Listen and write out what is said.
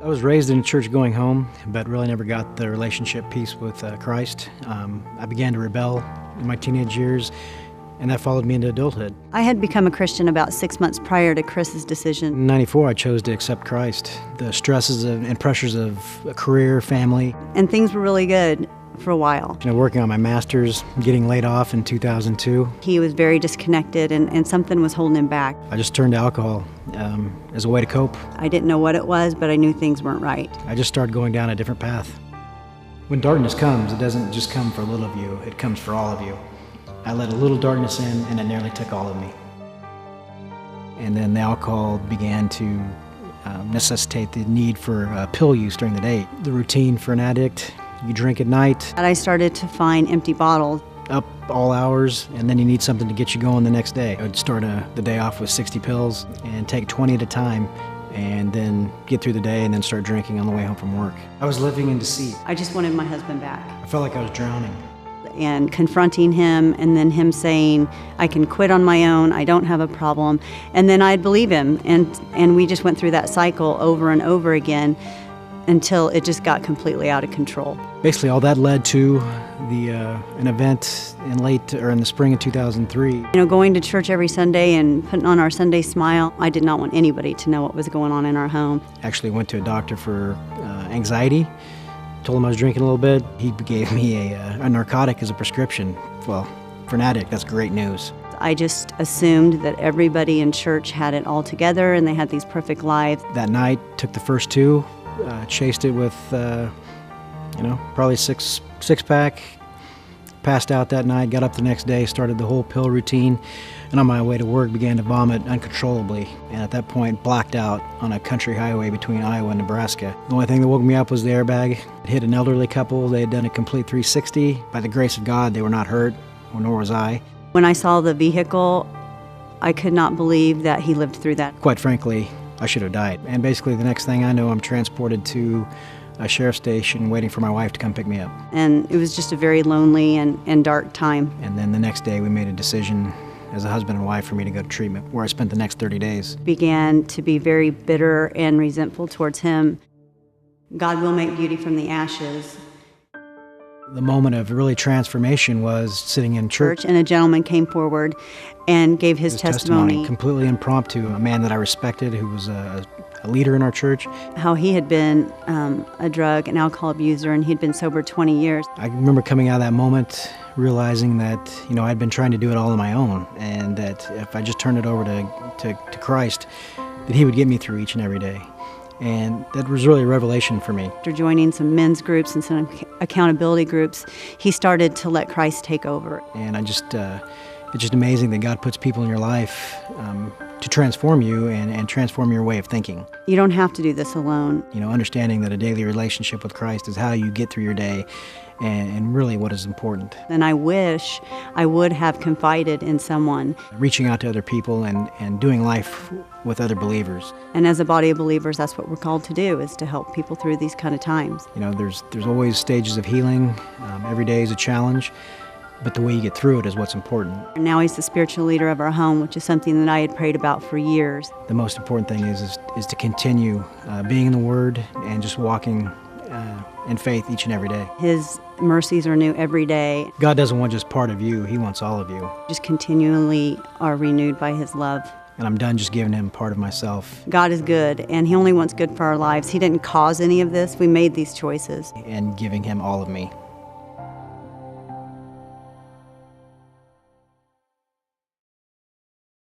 I was raised in a church going home, but really never got the relationship piece with Christ. I began to rebel in my teenage years, and that followed me into adulthood. I had become a Christian about 6 months prior to Kris's decision. In '94, I chose to accept Christ. The stresses and pressures of a career, family. And things were really good for a while. Working on my master's, getting laid off in 2002. He was very disconnected and something was holding him back. I just turned to alcohol as a way to cope. I didn't know what it was, but I knew things weren't right. I just started going down a different path. When darkness comes, it doesn't just come for a little of you, it comes for all of you. I let a little darkness in, and it nearly took all of me. And then the alcohol began to necessitate the need for pill use during the day. The routine for an addict, you drink at night. And I started to find empty bottles. Up all hours, and then you need something to get you going the next day. I would start the day off with 60 pills and take 20 at a time, and then get through the day and then start drinking on the way home from work. I was living in deceit. I just wanted my husband back. I felt like I was drowning. And confronting him, and then him saying, I can quit on my own, I don't have a problem. And then I'd believe him, and we just went through that cycle over and over again until it just got completely out of control. Basically, all that led to an event in the spring of 2003. Going to church every Sunday and putting on our Sunday smile, I did not want anybody to know what was going on in our home. Actually went to a doctor for anxiety. Told him I was drinking a little bit. He gave me a narcotic as a prescription. Well, for an addict, that's great news. I just assumed that everybody in church had it all together and they had these perfect lives. That night, took the first two, chased it with, probably six-pack. Passed out that night, got up the next day, started the whole pill routine, and on my way to work began to vomit uncontrollably. And at that point, blacked out on a country highway between Iowa and Nebraska. The only thing that woke me up was the airbag. It hit an elderly couple. They had done a complete 360. By the grace of God, they were not hurt, nor was I. When I saw the vehicle, I could not believe that he lived through that. Quite frankly, I should have died. And basically, the next thing I know, I'm transported to a sheriff's station waiting for my wife to come pick me up. And it was just a very lonely and dark time. And then the next day we made a decision as a husband and wife for me to go to treatment, where I spent the next 30 days. Began to be very bitter and resentful towards him. God will make beauty from the ashes. The moment of really transformation was sitting in church. And a gentleman came forward and gave his testimony. Completely impromptu, a man that I respected who was a leader in our church. How he had been a drug and alcohol abuser, and he'd been sober 20 years. I remember coming out of that moment realizing that, I'd been trying to do it all on my own, and that if I just turned it over to Christ, that he would get me through each and every day. And that was really a revelation for me. After joining some men's groups and some accountability groups, he started to let Christ take over. And it's just amazing that God puts people in your life to transform you and transform your way of thinking. You don't have to do this alone. Understanding that a daily relationship with Christ is how you get through your day and really what is important. And I wish I would have confided in someone. Reaching out to other people and doing life with other believers. And as a body of believers, that's what we're called to do, is to help people through these kind of times. There's always stages of healing. Every day is a challenge. But the way you get through it is what's important. And now he's the spiritual leader of our home, which is something that I had prayed about for years. The most important thing is to continue being in the Word and just walking in faith each and every day. His mercies are new every day. God doesn't want just part of you, He wants all of you. Just continually are renewed by His love. And I'm done just giving Him part of myself. God is good, and He only wants good for our lives. He didn't cause any of this. We made these choices. And giving Him all of me.